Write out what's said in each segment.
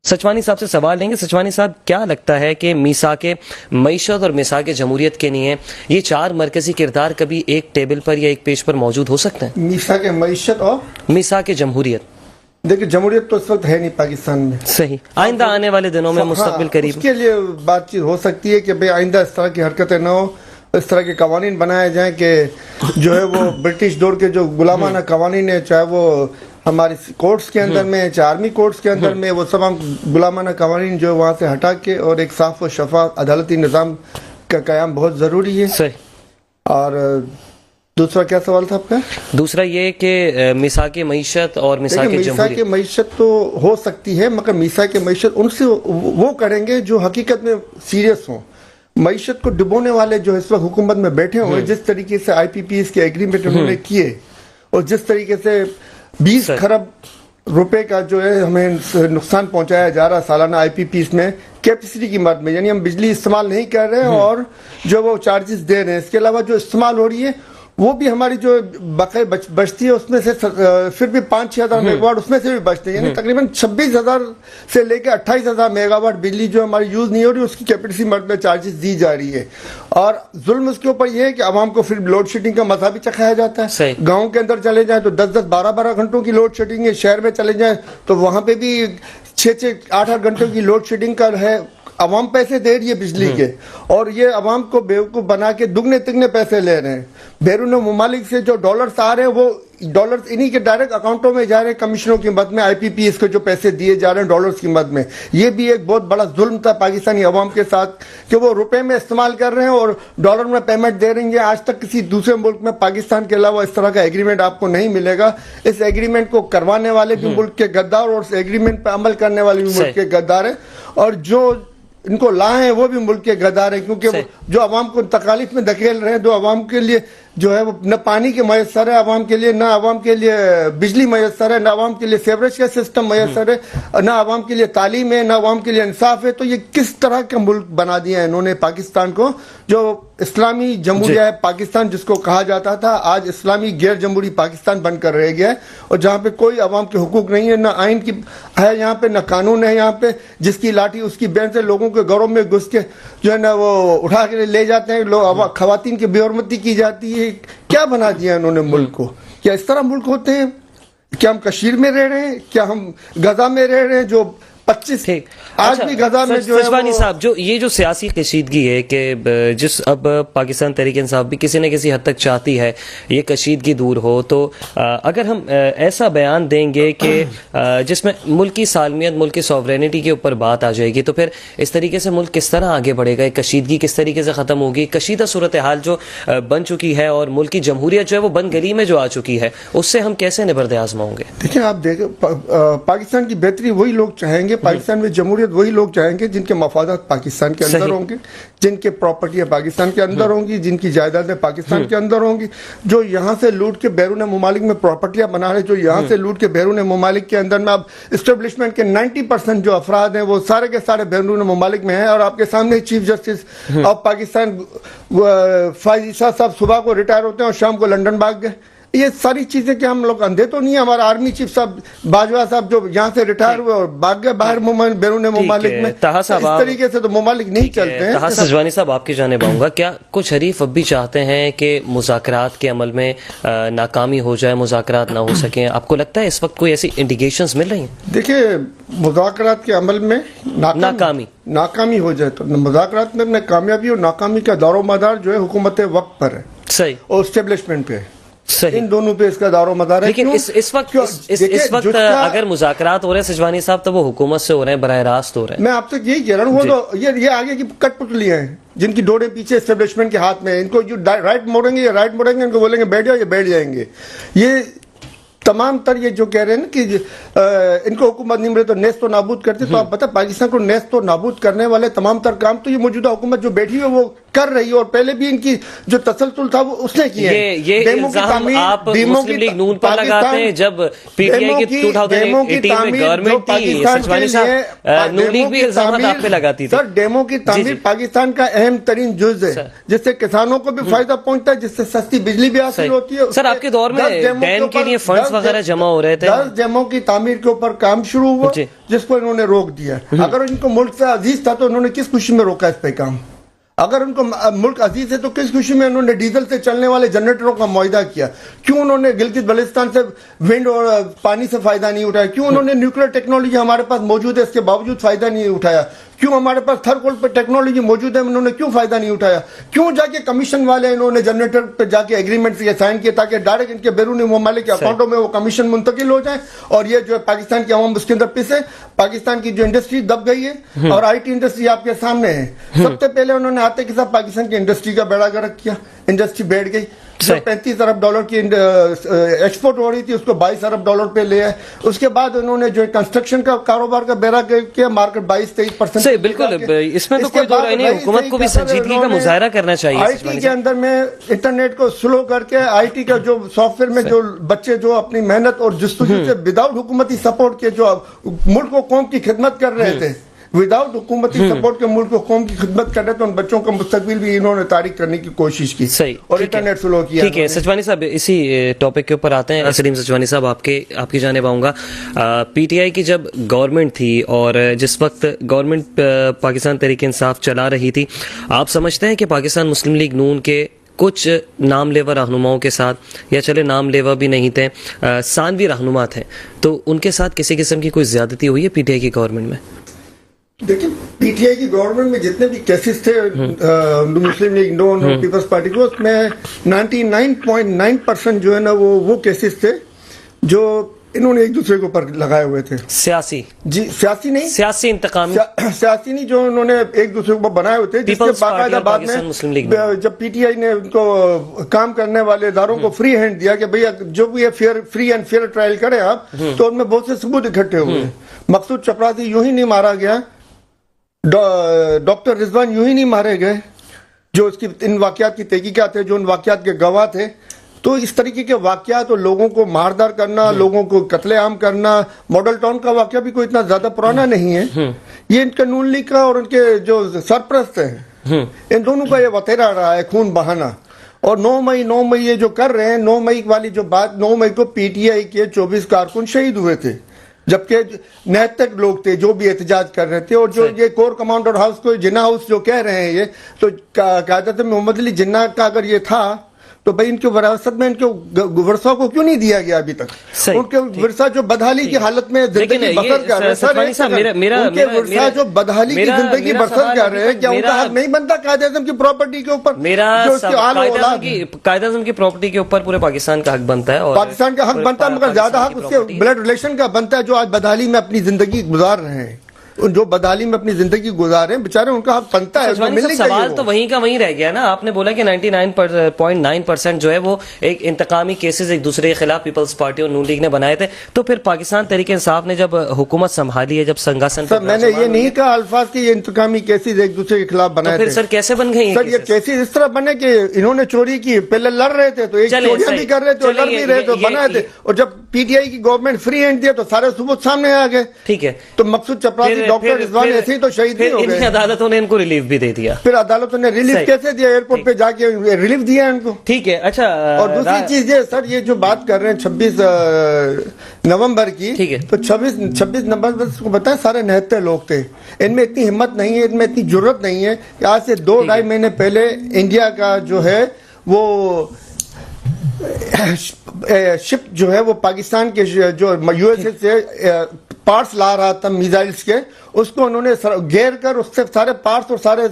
سچوانی صاحب سے سوال لیں گے. سچوانی صاحب، کیا لگتا ہے کہ میثاق معیشت اور میثاق جمہوریت کے لیے یہ چار مرکزی کردار کبھی ایک ٹیبل پر یا ایک پیج پر موجود ہو سکتے ہیں؟ میثاق معیشت اور میثاق جمہوریت. دیکھیں، جمہوریت تو اس وقت ہے نہیں پاکستان میں. صحیح. آئندہ آنے والے دنوں میں مستقبل قریب اس کے لیے بات چیت ہو سکتی ہے کہ بھئی آئندہ اس طرح کی حرکتیں نہ ہو، اس طرح کے قوانین بنائے جائیں کہ جو ہے وہ برٹش دور کے جو غلامانہ قوانین ہیں، چاہے وہ ہماری کورٹس کے اندر میں، چاہے آرمی کورٹس کے اندر میں، وہ تمام غلامانہ قوانین جو وہاں سے ہٹا کے اور ایک صاف و شفاف عدالتی نظام کا قیام بہت ضروری ہے. صحیح. اور دوسرا کیا سوال تھا آپ کا؟ دوسرا یہ کہ میثاق معیشت اور میثاق جمہوریت. میثاق معیشت تو ہو سکتی ہے، مگر میثاق معیشت ان سے وہ کریں گے جو حقیقت میں سیریس ہوں. معیشت کو ڈبونے والے جو اس وقت حکومت میں بیٹھے ہوئے، جس طریقے سے آئی پی پی ایس کے ایگریمنٹ انہوں نے کیے، اور جس طریقے سے 20 خرب روپے کا جو ہے ہمیں نقصان پہنچایا جا رہا سالانہ آئی پی پی ایس میں کیپیسٹی کی مد میں، یعنی ہم بجلی استعمال نہیں کر رہے ہیں اور جو وہ چارجز دے رہے ہیں، اس کے علاوہ جو استعمال ہو رہی ہے وہ بھی ہماری جو بقائے بچتی ہے اس میں سے پھر بھی 5-6 ہزار میگا واٹ اس میں سے بھی بچتے ہیں، یعنی تقریباً 26,000 سے لے کے 28,000 میگا واٹ بجلی جو ہماری یوز نہیں ہو رہی، اس کی کیپیسٹی مد میں چارجز دی جا رہی ہے. اور ظلم اس کے اوپر یہ ہے کہ عوام کو پھر لوڈ شیڈنگ کا مزہ بھی چکھایا جاتا ہے. گاؤں کے اندر چلے جائیں تو 10-10 12-12 گھنٹوں کی لوڈ شیڈنگ ہے، شہر میں چلے جائیں تو وہاں پہ بھی 6-6 8-8 گھنٹوں کی لوڈ شیڈنگ کا ہے. عوام پیسے دے رہی ہے بجلی کے، اور یہ عوام کو بیوقوف بنا کے دگنے تگنے پیسے لے رہے ہیں. بیرون ممالک سے جو ڈالرز آ رہے ہیں وہ ڈالرز انہی کے ڈائریکٹ اکاؤنٹوں میں جا رہے ہیں، کمشنوں کی مد میں، آئی پی پی ایس کے جو پیسے دیے جا رہے ہیں ڈالرز کی مد میں. یہ بھی ایک بہت بڑا ظلم تھا پاکستانی عوام کے ساتھ کہ وہ روپے میں استعمال کر رہے ہیں اور ڈالر میں پیمنٹ دے رہے ہیں. آج تک کسی دوسرے ملک میں پاکستان کے علاوہ اس طرح کا ایگریمنٹ آپ کو نہیں ملے گا. اس ایگریمنٹ کو کروانے والے بھی ملک کے غدار اور اس ایگریمنٹ پہ عمل کرنے والے بھی ملک کے غدار ہیں، اور جو ان کو لائے ہیں وہ بھی ملک کے غدار ہیں، کیونکہ جو عوام کو تکالیف میں دھکیل رہے ہیں، جو عوام کے لیے جو ہے وہ نہ پانی کے میسر ہے عوام کے لیے، نہ عوام کے لیے بجلی میسر ہے، نہ عوام کے لیے سیوریج کا سسٹم میسر ہے، نہ عوام کے لیے تعلیم ہے، نہ عوام کے لیے انصاف ہے. تو یہ کس طرح کا ملک بنا دیا ہے انہوں نے پاکستان کو، جو اسلامی جمہوریہ ہے پاکستان جس کو کہا جاتا تھا، آج اسلامی غیر جمہوری پاکستان بن کر رہ گیا ہے. اور جہاں پہ کوئی عوام کے حقوق نہیں ہے، نہ آئین کی ہے یہاں پہ، نہ قانون ہے یہاں پہ. جس کی لاٹھی اس کی بین سے لوگوں کے گھروں میں گھس کے جو ہے نا وہ اٹھا کے لے جاتے ہیں. خواتین کی بے حرمتی کی جاتی ہے. کیا بنا دیا انہوں نے ملک کو؟ کیا اس طرح ملک ہوتے ہیں؟ کیا ہم کشمیر میں رہ رہے ہیں؟ کیا ہم غزہ میں رہ رہے ہیں جو 25 آج بھی غزہ میں جو ہے سچوانی صاحب، جو یہ جو سیاسی کشیدگی ہے کہ جس اب پاکستان تحریک انصاف بھی کسی نہ کسی حد تک چاہتی ہے یہ کشیدگی دور ہو، تو اگر ہم ایسا بیان دیں گے کہ جس میں ملکی سالمیت، ملکی سوورینٹی کے اوپر بات آ جائے گی، تو پھر اس طریقے سے ملک کس طرح آگے بڑھے گا؟ کشیدگی کس طریقے سے ختم ہوگی؟ کشیدہ صورتحال جو بن چکی ہے اور ملکی جمہوریت جو ہے وہ بند گلی میں جو آ چکی ہے، اس سے ہم کیسے نبرد آزما ہوں گے؟ دیکھیں، آپ دیکھیں پاکستان کی بہتری وہی لوگ چاہیں گے، پاکستان میں جمہوریت وہی لوگ چاہیں گے جن کے مفادات پاکستان کے اندر ہوں گے، جن کے پراپرٹیاں پاکستان کے اندر ہوں گی، جن کی جائیدادیں پاکستان کے اندر ہوں گی. جو یہاں سے لوٹ کے بیرون ممالک میں پراپرٹیاں بنا رہے، جو یہاں سے لوٹ کے بیرون ممالک کے اندر میں اب اسٹیبلشمنٹ کے 90% جو افراد ہیں وہ سارے کے سارے بیرون ممالک میں ہیں. اور آپ کے سامنے چیف جسٹس آف پاکستان فائز عیسیٰ صاحب صبح کو ریٹائر ہوتے ہیں اور شام کو لنڈن بھاگ گئے. یہ ساری چیزیں کہ ہم لوگ اندھے تو نہیں ہیں. ہمارا آرمی چیف صاحب باجوہ صاحب جو یہاں سے ریٹائر ہوئے اور بھاگ گئے باہر بیرون ممالک میں. اس طریقے سے تو ممالک نہیں چلتے ہیں. سچوانی صاحب، آپ کی جانب آؤں گا. کیا کچھ حریف اب بھی چاہتے ہیں کہ مذاکرات کے عمل میں ناکامی ہو جائے، مذاکرات نہ ہو سکیں؟ آپ کو لگتا ہے اس وقت کوئی ایسی انڈیکیشنز مل رہی ہیں؟ دیکھیں، مذاکرات کے عمل میں ناکامی ہو جائے تو مذاکرات میں کامیابی اور ناکامی کا دار و مدار جو ہے حکومت وقت پر ہے، صحیح، اور اسٹیبلشمنٹ پہ. صحیح. ان دونوں پہ اس کا دار و مدار ہے. لیکن اس وقت اگر مذاکرات ہو رہے ہیں سجوانی صاحب تو وہ حکومت سے ہو رہے ہیں، براہ راست ہو رہے ہیں. میں آپ سے یہی کہہ رہا ہوں، وہ تو یہ آگے کی کٹ پتلیاں ہیں جن کی ڈوڑے پیچھے اسٹیبلشمنٹ کے ہاتھ میں. ان کو جو رائٹ موڑیں گے یا رائٹ موڑیں گے، ان کو بولیں گے بیٹھ جاؤ، یہ بیٹھ جائیں گے. یہ تمام تر یہ جو کہہ رہے ہیں نا کہ ان کو حکومت نہیں ملے تو نیست و نابود کرتے. تو آپ بتا، پاکستان کو نیست و نابود کرنے والے تمام تر کام تو یہ موجودہ حکومت جو بیٹھی ہے وہ کر رہی ہے اور پہلے بھی ان کی جو تسلسل تھا وہ اس نے کیا ہے. یہ الزام آپ مسلم لیگ نون پر لگاتے ہیں. جب پی ٹی آئی کی 2018 میں گورنمنٹ تھی سچوانی صاحب، نون لیگ بھی الزامات آپ پہ لگاتی تھی. سر ڈیمو کی تعمیر پاکستان کا اہم ترین جز ہے جس سے کسانوں کو بھی فائدہ پہنچتا ہے، جس سے سستی بجلی بھی حاصل ہوتی ہے. سر آپ کے دور میں ڈیم کے لیے فنڈز وغیرہ جمع ہو رہے تھے. 10 ڈیموں کی تعمیر کے اوپر کام شروع ہوا جس کو انہوں نے روک دیا. اگر ان کو ملک سے عزیز تھا تو انہوں نے کس خوشی میں روکا اس پہ کام؟ اگر ان کو ملک عزیز ہے تو کس خوشی میں انہوں نے ڈیزل سے چلنے والے جنریٹروں کا معاہدہ کیا؟ کیوں انہوں نے گلگت بلتستان سے ونڈ اور پانی سے فائدہ نہیں اٹھایا؟ کیوں انہوں نے نیوکلیر ٹیکنالوجی ہمارے پاس موجود ہے اس کے باوجود فائدہ نہیں اٹھایا؟ کیوں ہمارے پاس تھرکول پہ ٹیکنالوجی موجود ہے انہوں نے کیوں فائدہ نہیں اٹھایا؟ کیوں جا کے کمیشن والے انہوں نے جنریٹر پہ جا کے ایگریمنٹ سے سائن کیا تاکہ ڈائریکٹ ان کے بیرونی ممالک کے اکاؤنٹوں میں وہ کمیشن منتقل ہو جائیں اور یہ جو ہے پاکستان کی عوام اس کے اندر پسے؟ پاکستان کی جو انڈسٹری دب گئی ہے اور آئی ٹی انڈسٹری آپ کے سامنے ہے. سب سے پہلے انہوں نے آتے کے ساتھ پاکستان کی انڈسٹری کا بیڑا گرک کیا. انڈسٹری بیٹھ گئی. جو 35 ارب ڈالر کی ایکسپورٹ ہو رہی تھی اس کو 22 ارب ڈالر پہ لے آئے. اس کے بعد انہوں نے جو کنسٹرکشن کا کاروبار کا بیڑا گرک کیا. مارکیٹ 22-23%. بالکل اس میں تو کوئی دو رائے نہیں. حکومت کو بھی سنجیدگی کا مظاہرہ کرنا چاہیے. آئی ٹی کے اندر میں انٹرنیٹ کو سلو کر کے آئی ٹی کا جو سافٹ ویئر میں جو بچے جو اپنی محنت اور جستجو سے وداؤٹ حکومتی سپورٹ کے جو ملک و قوم کی خدمت کر رہے تھے، وداؤٹ حکومتی سپورٹ کے ملک و قوم کی خدمت کر رہے تھے، ان بچوں کا مستقبل بھی انہوں نے تاریخ کرنے کی کوشش کی اور انٹرنیٹ سلو کیا. ٹھیک ہے سچوانی صاحب، اسی ٹاپک کے اوپر آتے ہیں. سلیم سچوانی صاحب آپ کی جانب آؤں گا. پی ٹی آئی کی جب گورنمنٹ تھی اور جس وقت گورنمنٹ پاکستان تحریک انصاف چلا رہی تھی، آپ سمجھتے ہیں کہ پاکستان مسلم لیگ نون کے کچھ نام لیوا رہنماؤں کے ساتھ، یا چلے نام لیوا بھی نہیں تھے، ثانوی رہنما تھے، تو ان کے ساتھ کسی قسم کی کوئی زیادتی ہوئی ہے پی ٹی آئی کی گورنمنٹ میں؟ دیکھیں پی ٹی آئی کی گورنمنٹ میں جتنے بھی کیسز تھے مسلم لیگ نون اور پیپلز پارٹی کو، اس میں 99.9% جو ہے نا وہ کیسز تھے جو انہوں نے ایک دوسرے کے اوپر لگائے ہوئے تھے. سیاسی؟ جی سیاسی نہیں، سیاسی انتقامی، سیاسی نہیں، جو انہوں نے ایک دوسرے کو بنائے ہوئے تھے، جس کے باقاعدہ بعد میں جب پی ٹی آئی نے ان کو کام کرنے والے اداروں کو فری ہینڈ دیا کہ بھئی جو بھی فری اینڈ فیئر ٹرائل کریں آپ، تو ان میں بہت سے ثبوت اکٹھے ہوئے. مقصود چپراسی یوں ہی نہیں مارا گیا، ڈاکٹر رضوان یوں ہی نہیں مارے گئے جو اس کی ان واقعات کی تحقیقات ہے، جو ان واقعات کے گواہ تھے. تو اس طریقے کے واقعات اور لوگوں کو ماردار کرنا، لوگوں کو قتل عام کرنا، ماڈل ٹاؤن کا واقعہ بھی کوئی اتنا زیادہ پرانا نہیں ہے. یہ ان کے نون لیگ کا اور ان کے جو سرپرست ہیں ان دونوں کا یہ وتیرا رہا ہے، خون بہانا. اور 9 مئی یہ جو کر رہے ہیں، 9 مئی والی جو بات، 9 مئی کو پی ٹی آئی کے 24 کارکن شہید ہوئے تھے، جبکہ 69 لوگ تھے جو بھی احتجاج کر رہے تھے. اور جو یہ کور کمانڈر ہاؤس کو جناح ہاؤس جو کہہ رہے ہیں، یہ تو قیادت محمد علی جناح کا اگر یہ تھا تو بھائی ان کے وراثت میں ان کے ورثہ کو کیوں نہیں دیا گیا ابھی تک؟ ان کے ورثہ جو بدحالی کی حالت میں زندگی بسر کر رہے ہیں، ان کے ورثہ جو بدحالی کی زندگی بسر کر رہے ہیں، کیا ان کا حق نہیں بنتا قائد اعظم کی پراپرٹی کے اوپر؟ قائد اعظم کی پراپرٹی کے اوپر پورے پاکستان کا حق بنتا ہے، اور پاکستان کا حق بنتا ہے، مگر زیادہ حق اس کے بلڈ ریلیشن کا بنتا ہے جو آج بدحالی میں اپنی زندگی گزار رہے ہیں. جو بدحالی میں اپنی زندگی گزارے ہیں بیچارے، ان کا حق بنتا ہے. سوال تو وہیں کا وہیں رہ گیا نا. آپ نے بولا کہ 99.9% جو ہے وہ ایک انتقامی کیسز ایک دوسرے کے خلاف پیپلز پارٹی اور نون لیگ نے بنائے تھے. تو پھر پاکستان تحریک انصاف نے جب حکومت سنبھالی ہے، جب سنگاسن، سر میں نے یہ نہیں کہا الفاظ کہ یہ انتقامی کیسز ایک دوسرے کے خلاف بنائے تھے. پھر سر کیسے بن گئے؟ سر یہ کیسز اس طرح بنے کہ انہوں نے چوری کی، پہلے لڑ رہے تھے تو ایک چوریاں بھی کر رہے تھے، لڑ بھی رہے تو بنائے تھے. اور جب پی ٹی آئی کی گورنمنٹ فری ہینڈ دیا تو سارے ثبوت سامنے آ گئے. ٹھیک ہے، تو مقصود چپراسی، ڈاکٹر رضوان ایسے ہی تو شہید نہیں ہو گئے. عدالتوں نے ان کو ریلیف بھی دے دیا. پھر عدالتوں نے ریلیف کیسے دیا؟ ایئرپورٹ پہ جا کے ریلیف دیا ان کو. ٹھیک ہے. اچھا، اور دوسری چیز یہ سر، یہ جو بات کر رہے ہیں 26 نومبر کی، ٹھیک ہے، تو 26 نومبر کو بتائیں سارے 69 لوگ تھے. ان میں اتنی ہمت نہیں ہے، ان میں اتنی جرت نہیں ہے کہ آج سے 2-2.5 مہینے پہلے انڈیا کا جو ہے وہ شپ جو ہے وہ پاکستان کے جو یو ایس اے سے پارٹس لا رہا تھا میزائلز کے، اس کو انہوں نے گھیر کر اس سے سارے پارٹس اور سارے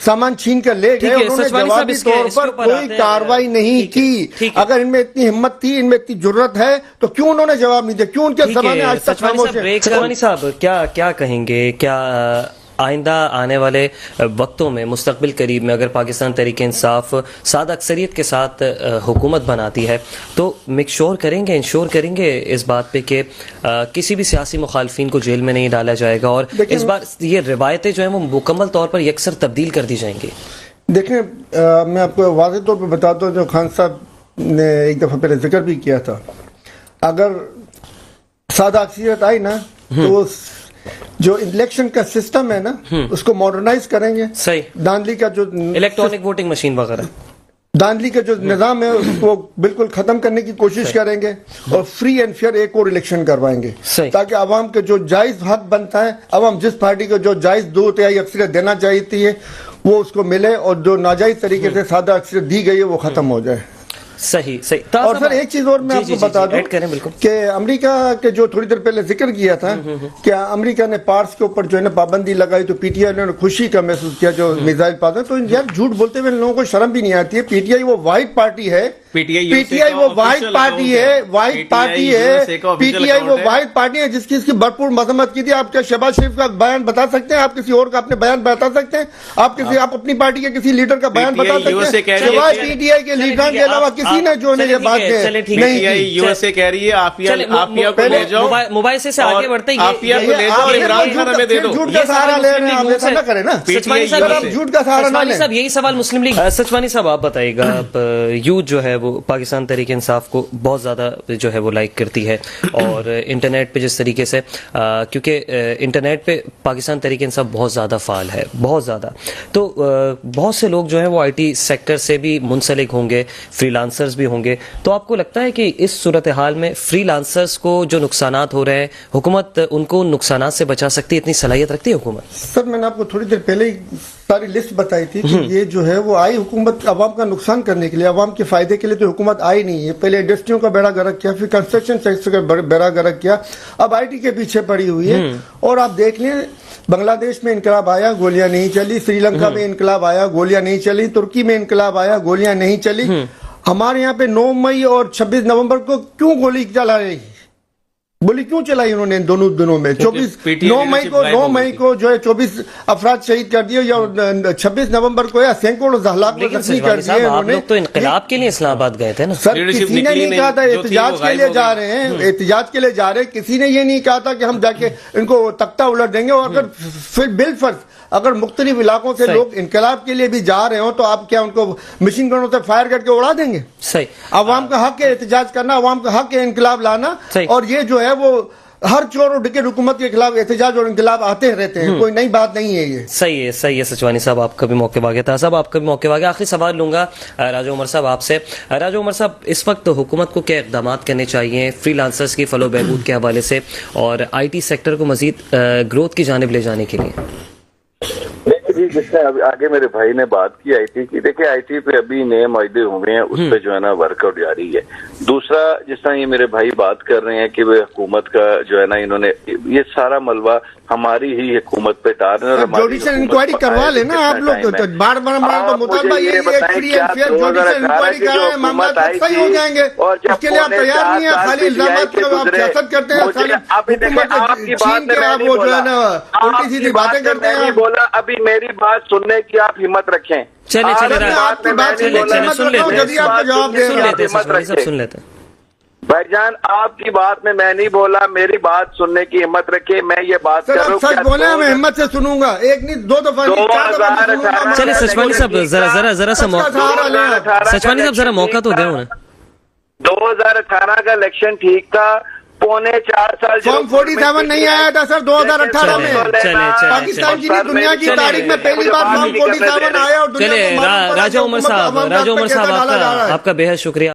سامان چھین کر لے گئے. انہوں نے جوابی طور پر کوئی کارروائی نہیں کی. اگر ان میں اتنی ہمت تھی، ان میں اتنی جرت ہے، تو کیوں انہوں نے جواب نہیں دیا؟ کیوں ان کے زبانیں آج تک خاموش ہیں؟ سچوانی صاحب کیا کہیں گے؟ کیا آئندہ آنے والے وقتوں میں، مستقبل قریب میں، اگر پاکستان تحریک انصاف سادہ اکثریت کے ساتھ حکومت بناتی ہے تو انشور کریں گے اس بات پہ کہ کسی بھی سیاسی مخالفین کو جیل میں نہیں ڈالا جائے گا، اور اس بار یہ روایتیں جو ہیں وہ مکمل طور پر یکسر تبدیل کر دی جائیں گی؟ دیکھیں میں آپ کو واضح طور پہ بتاتا ہوں، جو خان صاحب نے ایک دفعہ پہلے ذکر بھی کیا تھا، اگر سادہ اکثریت آئی نا تو جو الیکشن کا سسٹم ہے نا اس کو ماڈرنائز کریں گے. صحیح. دانلی کا جو الیکٹرانک ووٹنگ مشین وغیرہ، دانلی کا جو نظام ہے اس کو بالکل ختم کرنے کی کوشش کریں گے اور فری اینڈ فیئر ایک اور الیکشن کروائیں گے تاکہ عوام کے جو جائز حق بنتا ہے، عوام جس پارٹی کو جو جائز 2/3 اکثریت دینا چاہتی ہے وہ اس کو ملے، اور جو ناجائز طریقے سے سادہ اکثریت دی گئی ہے وہ ختم ہو جائے. صحیح صحیح. اور سر ایک چیز اور میں آپ کو بتا دوں کہ امریکہ کے جو تھوڑی دیر پہلے ذکر کیا تھا کہ امریکہ نے پارس کے اوپر جو ہے نا پابندی لگائی تو پی ٹی آئی نے خوشی کا محسوس کیا جو میزائل پاس. تو یار جھوٹ بولتے ہوئے لوگوں کو شرم بھی نہیں آتی ہے. پی ٹی آئی وہ واحد پارٹی ہے، پی ٹی آئی وہ واحد پارٹی ہے، واحد پارٹی ہے، پی ٹی آئی وہ واحد پارٹی ہے جس کی اس کی بھرپور مذمت کی تھی. آپ کیا شہباز شریف کا بیان بتا سکتے ہیں؟ آپ کسی اور کا اپنے بیان بتا سکتے ہیں؟ آپ اپنی پارٹی کے کسی لیڈر کا بیان بتا سکتے ہیں؟ سوائے پی ٹی آئی کے لیڈر کے علاوہ کسی نے جو ہے یہ بات یو ایس اے کہہ رہی ہے آفیہ کو لے جاؤ، مباحثے سے آگے بڑھتے آفیہ کو لے جاؤ، عمران خان ہمیں دے دو. جھوٹ کا سہارا لے رہے ہیں آپ، ایسا نہ کریں نا. جھوٹ کا سہارا نہ لیں. یہی سوال مسلم لیگ. سچوانی صاحب آپ بتائیے گا، یوتھ جو ہے وہ پاکستان تحریک انصاف کو بہت زیادہ جو ہے وہ لائک کرتی ہے، اور انٹرنیٹ پہ جس طریقے سے کیونکہ انٹرنیٹ پہ پاکستان تحریک انصاف بہت زیادہ فعال ہے، بہت زیادہ، تو بہت سے لوگ جو ہیں وہ آئی ٹی سیکٹر سے بھی منسلک ہوں گے، فری لانسرز بھی ہوں گے. تو آپ کو لگتا ہے کہ اس صورتحال میں فری لانسرز کو جو نقصانات ہو رہے ہیں حکومت ان کو نقصانات سے بچا سکتی ہے؟ اتنی صلاحیت رکھتی ہے حکومت؟ سر میں نے آپ کو تھوڑی دیر پہلے ہی ساری لسٹ بتائی تھی کہ یہ جو ہے وہ آئی حکومت عوام کا نقصان کرنے کے لیے، عوام کے فائدے کے لیے تو حکومت آئی نہیں ہے. پہلے انڈسٹریوں کا بیڑا گرک کیا، پھر کنسٹرکشن سیکٹر کا بیڑا گرک کیا، اب آئی ٹی کے پیچھے پڑی ہوئی ہے. اور آپ دیکھ لیں بنگلہ دیش میں انقلاب آیا، گولیاں نہیں چلی. سری لنکا میں انقلاب آیا، گولیاں نہیں چلی. ترکی میں انقلاب آیا، گولیاں نہیں چلی. ہمارے یہاں پہ 9 مئی اور 26 نومبر کو کیوں گولی چلائی، گولی کیوں چلائی انہوں نے ان دونوں دنوں میں؟ 9 مئی کو جو ہے 24 افراد شہید کر دیے، یا 26 نومبر کو یا سینکڑوں ہلاک کو زخمی کر دیے انہوں نے. تو انقلاب کے لیے اسلام آباد گئے تھے نا سر، کسی نے نہیں کہا تھا احتجاج کے لیے جا رہے ہیں، احتجاج کے لیے جا رہے ہیں. کسی نے یہ نہیں کہا تھا کہ ہم جا کے ان کو تختہ الٹ دیں گے. اور اگر پھر بالفرض اگر مختلف علاقوں سے لوگ انقلاب کے لیے بھی جا رہے ہوں تو آپ کیا ان کو مشین گنوں سے فائر کر کے اڑا دیں گے؟ صحیح. عوام کا حق ہے احتجاج کرنا، عوام کا حق ہے انقلاب لانا. اور یہ جو ہے وہ ہر چور اور ڈکیٹ حکومت کے خلاف احتجاج اور انقلاب آتے رہتے ہیں، کوئی نئی بات نہیں ہے یہ. صحیح ہے، صحیح ہے. سچوانی صاحب آپ کا بھی موقع واقع تھا، صاحب آپ کا بھی موقع واقع. آخری سوال لوں گا راجہ عمر صاحب آپ سے. راجہ عمر صاحب، اس وقت حکومت کو کیا اقدامات کرنے چاہیے فری لانسرز کی فلاح و بہبود کے حوالے سے اور آئی ٹی سیکٹر کو مزید گروتھ کی جانب لے جانے کے لیے؟ جس نے آگے میرے بھائی نے بات کی آئی ٹی کی، دیکھیں آئی ٹی پہ ابھی نئے معاہدے ہوئے ہیں، اس پہ جو ہے نا ورک آؤٹ جاری ہے. دوسرا، جس طرح یہ میرے بھائی بات کر رہے ہیں کہ وہ حکومت کا جو ہے نا انہوں نے یہ سارا ملبہ ہماری ہی حکومت پہ ٹار رہے ہیں. جوڈیشل انکوائری کروا لینا آپ لوگ، بار مطالبہ یہ جوڈیشل انکوائری کرائیں، معاملات صحیح ہو جائیں گے. اس کے لیے آپ تیار نہیں ہیں، خالی الزامات کی آپ سیاست کرتے ہیں، خالی حکومت چھین کے آپ وہ جو ہے نا الٹی سیدھی باتیں کرتے ہیں. بولا ابھی میری بات سننے کی آپ ہمت رکھیں. چلے آپ کی بات سن لیتے ہیں بھائی جان. آپ کی بات میں نہیں بولا، میری بات سننے کی ہمت رکھے. میں یہ بات کر رہا ہوں، سچ بولے میں ہمت سے سنوں گا، ایک نہیں 2 دفعہ. چلے سچوانی صاحب ذرا سا موقع، سچوانی صاحب ذرا موقع تو دیں انہیں. 2018 کا الیکشن ٹھیک تھا، 3.25 سال فارم 47 نہیں آیا تھا سر 2018 میں. پاکستان کی دنیا کی تاریخ میں پہلی بار فارم 47 آیا. اور چلے راجہ عمر صاحب، آپ کا بے حد شکریہ.